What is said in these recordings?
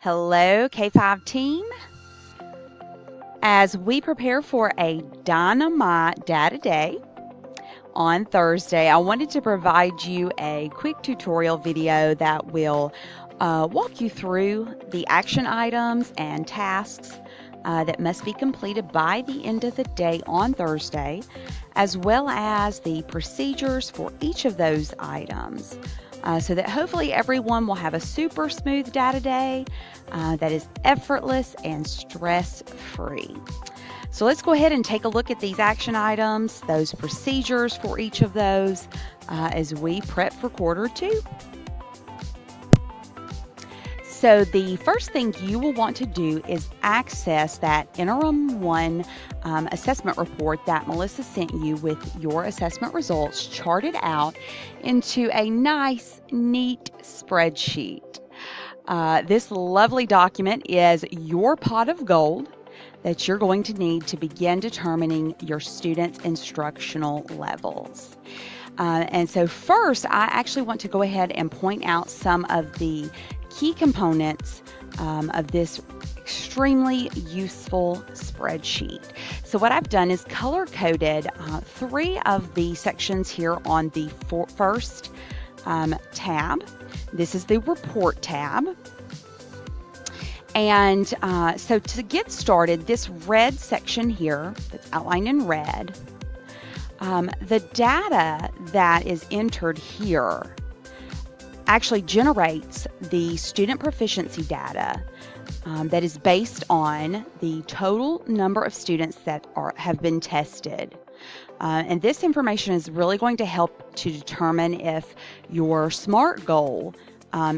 Hello, K-5 team. As we prepare for a dynamite data day on Thursday, I wanted to provide you a quick tutorial video that will walk you through the action items and tasks that must be completed by the end of the day on Thursday, as well as the procedures for each of those items. So that hopefully everyone will have a super smooth data day that is effortless and stress-free. So let's go ahead and take a look at these action items, those procedures for each of those as we prep for quarter two. So the first thing you will want to do is access that interim one assessment report that Melissa sent you with your assessment results charted out into a nice, neat spreadsheet. This lovely document is your pot of gold that you're going to need to begin determining your students' instructional levels. And so first, I actually want to go ahead and point out some of the key components of this extremely useful spreadsheet. So what I've done is color-coded 3 of the sections here on the first tab. This is the report tab. And so to get started, this red section here that's outlined in red, the data that is entered here actually generates the student proficiency data that is based on the total number of students that have been tested. And this information is really going to help to determine if your SMART goal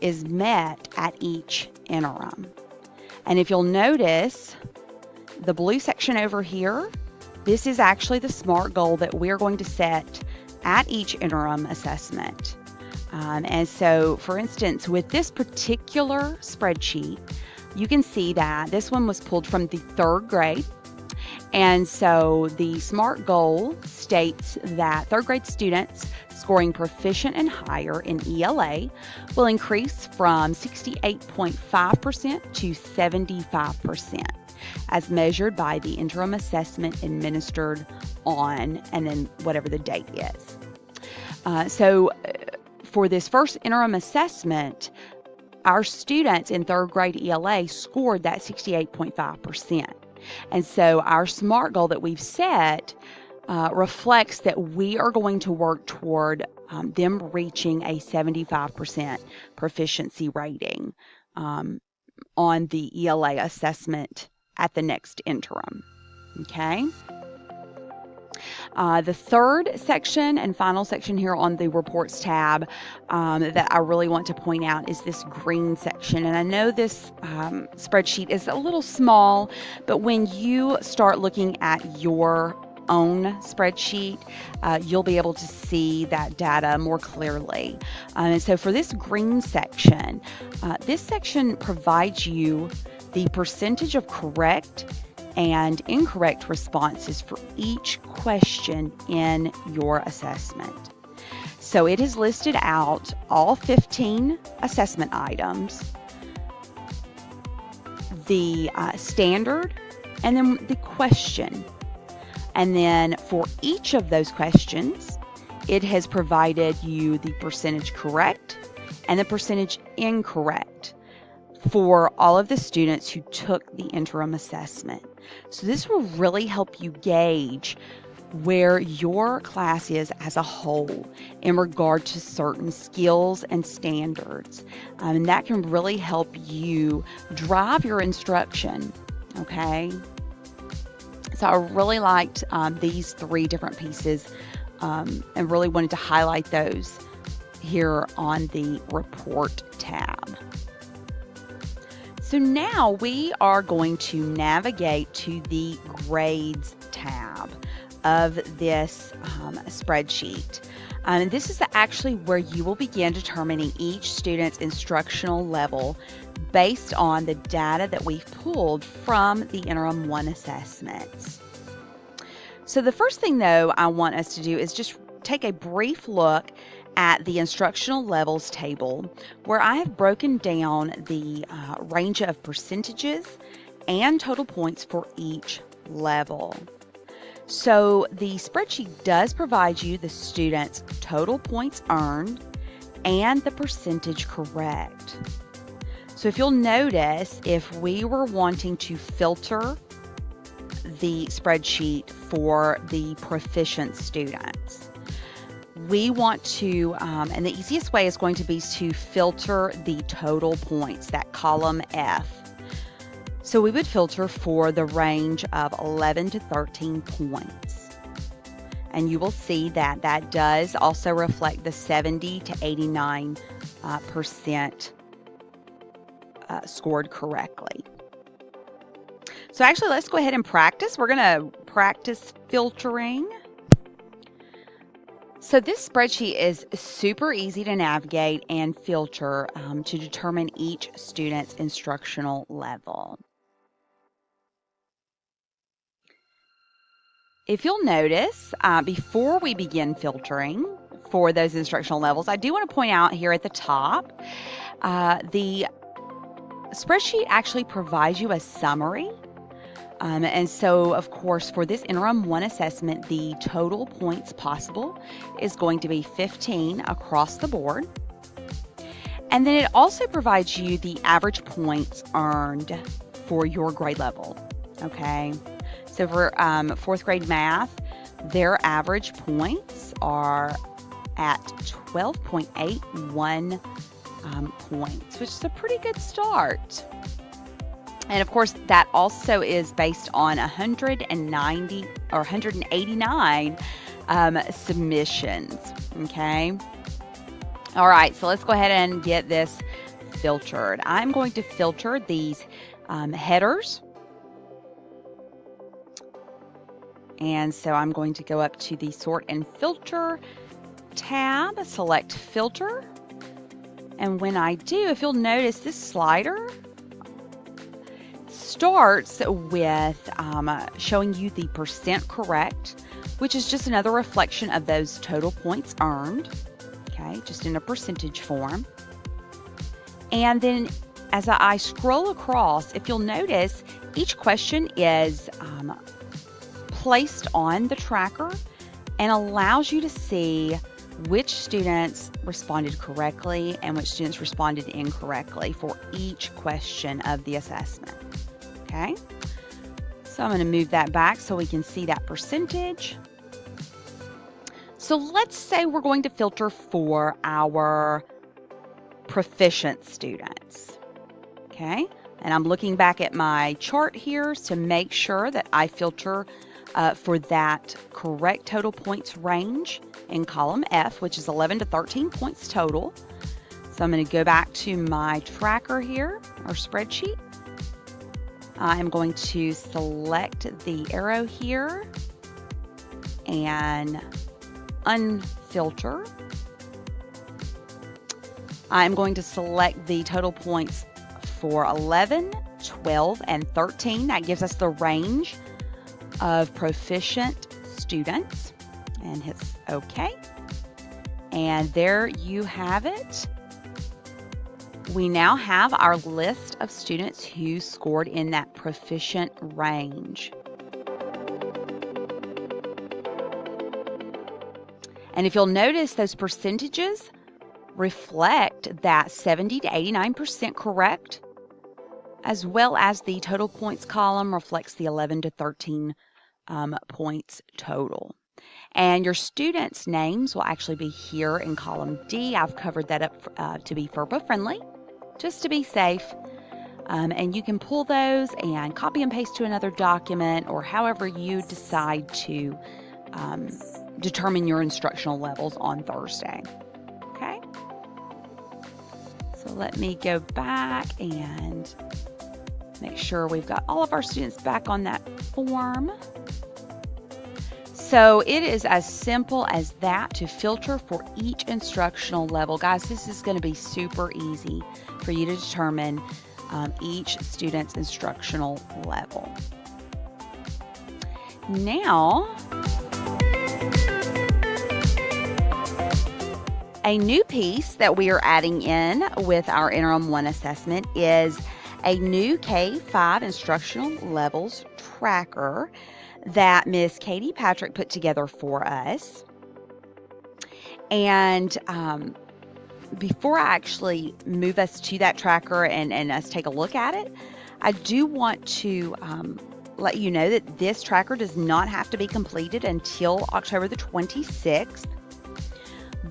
is met at each interim. And if you'll notice, the blue section over here, this is actually the SMART goal that we're going to set at each interim assessment. And so, for instance, with this particular spreadsheet, you can see that this one was pulled from the 3rd grade. And so the SMART goal states that 3rd grade students scoring proficient and higher in ELA will increase from 68.5% to 75% as measured by the interim assessment administered on, and then whatever the date is. For this first interim assessment, our students in 3rd grade ELA scored that 68.5%. And so our SMART goal that we've set reflects that we are going to work toward them reaching a 75% proficiency rating on the ELA assessment at the next interim. Okay? The third section and final section here on the reports tab that I really want to point out is this green section. And I know this spreadsheet is a little small, but when you start looking at your own spreadsheet, you'll be able to see that data more clearly. And so for this green section, this section provides you the percentage of correct and incorrect responses for each question in your assessment. So it has listed out all 15 assessment items, the standard, and then the question. And then for each of those questions, it has provided you the percentage correct and the percentage incorrect for all of the students who took the interim assessment. So this will really help you gauge where your class is as a whole in regard to certain skills and standards. And that can really help you drive your instruction, okay? So I really liked these 3 different pieces and really wanted to highlight those here on the report tab. So now we are going to navigate to the grades tab of this spreadsheet. And this is actually where you will begin determining each student's instructional level based on the data that we've pulled from the interim 1 assessments. So the first thing though I want us to do is just take a brief look at the instructional levels table, where I have broken down the range of percentages and total points for each level. So the spreadsheet does provide you the student's total points earned and the percentage correct. So if you'll notice, if we were wanting to filter the spreadsheet for the proficient students, we want to, and the easiest way is going to be to filter the total points, that column F. So we would filter for the range of 11 to 13 points. And you will see that that does also reflect the 70 to 89% scored correctly. So actually, let's go ahead and practice. We're going to practice filtering. So this spreadsheet is super easy to navigate and filter to determine each student's instructional level. If you'll notice, before we begin filtering for those instructional levels, I do want to point out here at the top, the spreadsheet actually provides you a summary. And so, of course, for this interim 1 assessment, the total points possible is going to be 15 across the board. And then it also provides you the average points earned for your grade level, okay? So for 4th grade math, their average points are at 12.81 points, which is a pretty good start. And of course, that also is based on 190 or 189 submissions, okay? All right, so let's go ahead and get this filtered. I'm going to filter these headers. And so I'm going to go up to the Sort and Filter tab, select Filter. And when I do, if you'll notice, this slider starts with showing you the percent correct, which is just another reflection of those total points earned, okay, just in a percentage form. And then as I scroll across, if you'll notice, each question is placed on the tracker and allows you to see which students responded correctly and which students responded incorrectly for each question of the assessment. Okay, so I'm going to move that back so we can see that percentage. So let's say we're going to filter for our proficient students. Okay, and I'm looking back at my chart here to make sure that I filter for that correct total points range in column F, which is 11 to 13 points total. So I'm going to go back to my tracker here, or spreadsheet. I'm going to select the arrow here and unfilter. I'm going to select the total points for 11, 12, and 13. That gives us the range of proficient students, and hit OK. And there you have it. We now have our list of students who scored in that proficient range. And if you'll notice, those percentages reflect that 70 to 89% correct, as well as the total points column reflects the 11 to 13 points total. And your students' names will actually be here in column D. I've covered that up to be FERPA friendly, just to be safe. And you can pull those and copy and paste to another document, or however you decide to determine your instructional levels on Thursday. Okay? So let me go back and make sure we've got all of our students back on that form. So it is as simple as that to filter for each instructional level. Guys, this is going to be super easy for you to determine each student's instructional level. Now, A new piece that we are adding in with our Interim 1 assessment is a new K-5 instructional levels tracker that Miss Katie Patrick put together for us. And before I actually move us to that tracker and us take a look at it, I do want to let you know that this tracker does not have to be completed until October the 26th,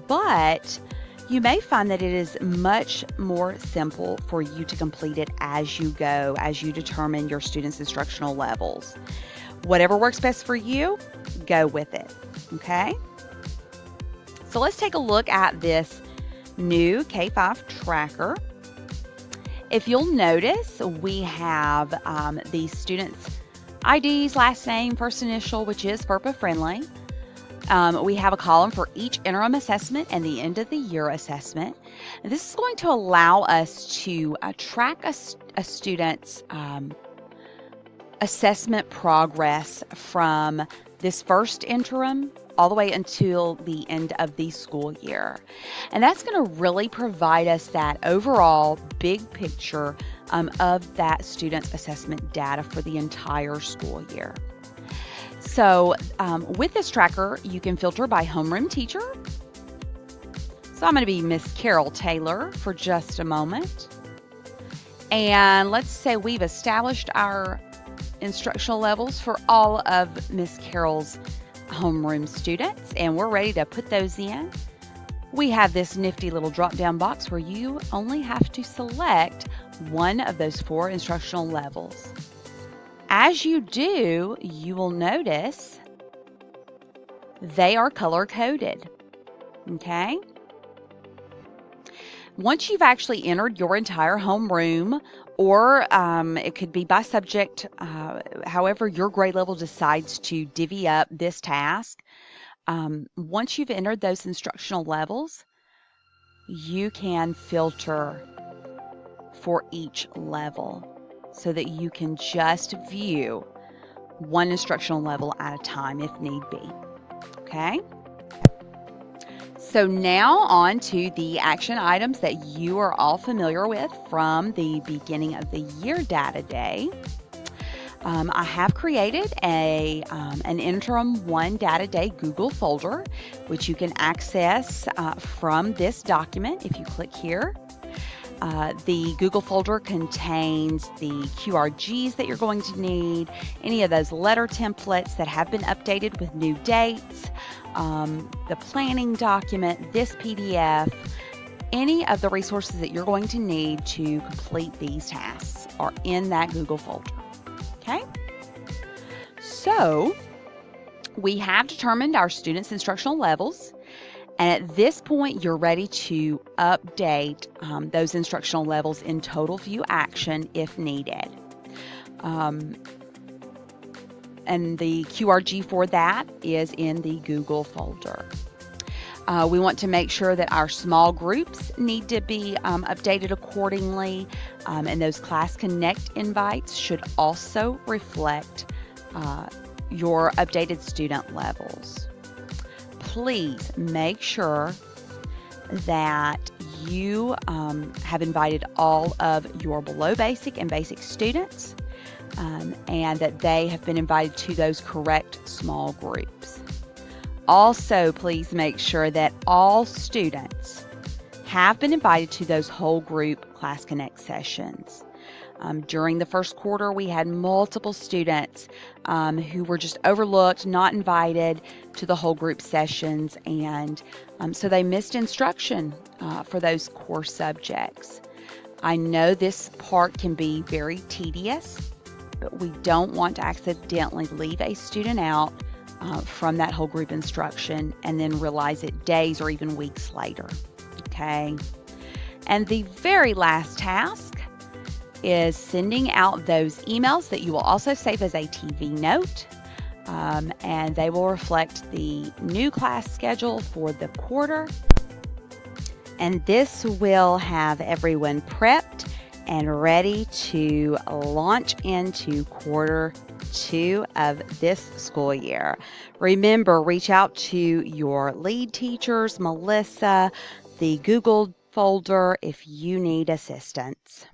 but you may find that it is much more simple for you to complete it as you go, as you determine your students' instructional levels. Whatever works best for you, go with it, okay? So let's take a look at this new K-5 tracker. If you'll notice, we have the students' IDs, last name, first initial, which is FERPA friendly. We have a column for each interim assessment and the end of the year assessment. And this is going to allow us to track a student's assessment progress from this first interim all the way until the end of the school year. And that's going to really provide us that overall big picture of that student's assessment data for the entire school year. So with this tracker, you can filter by homeroom teacher. So I'm going to be Miss Carol Taylor for just a moment. And let's say we've established our instructional levels for all of Miss Carol's homeroom students, and we're ready to put those in. We have this nifty little drop-down box where you only have to select one of those 4 instructional levels. As you do, you will notice they are color-coded, okay? Once you've actually entered your entire homeroom, or it could be by subject, however your grade level decides to divvy up this task, once you've entered those instructional levels, you can filter for each level so that you can just view one instructional level at a time if need be, okay? So now on to the action items that you are all familiar with from the beginning of the year data day. I have created an Interim 1 Data Day Google folder, which you can access from this document if you click here. The Google folder contains the QRGs that you're going to need, any of those letter templates that have been updated with new dates, the planning document, this PDF, any of the resources that you're going to need to complete these tasks are in that Google folder. Okay? So, we have determined our students' instructional levels. And at this point, you're ready to update those instructional levels in Total View Action if needed. And the QRG for that is in the Google folder. We want to make sure that our small groups need to be updated accordingly, and those Class Connect invites should also reflect your updated student levels. Please make sure that you have invited all of your below basic and basic students, and that they have been invited to those correct small groups. Also, please make sure that all students have been invited to those whole group Class Connect sessions. During the first quarter, we had multiple students who were just overlooked, not invited to the whole group sessions, and so they missed instruction for those core subjects. I know this part can be very tedious, but we don't want to accidentally leave a student out from that whole group instruction and then realize it days or even weeks later, okay? And the very last task is sending out those emails that you will also save as a TV note, and they will reflect the new class schedule for the quarter. And this will have everyone prepped and ready to launch into quarter 2 of this school year. Remember, reach out to your lead teachers, Melissa, the Google folder if you need assistance.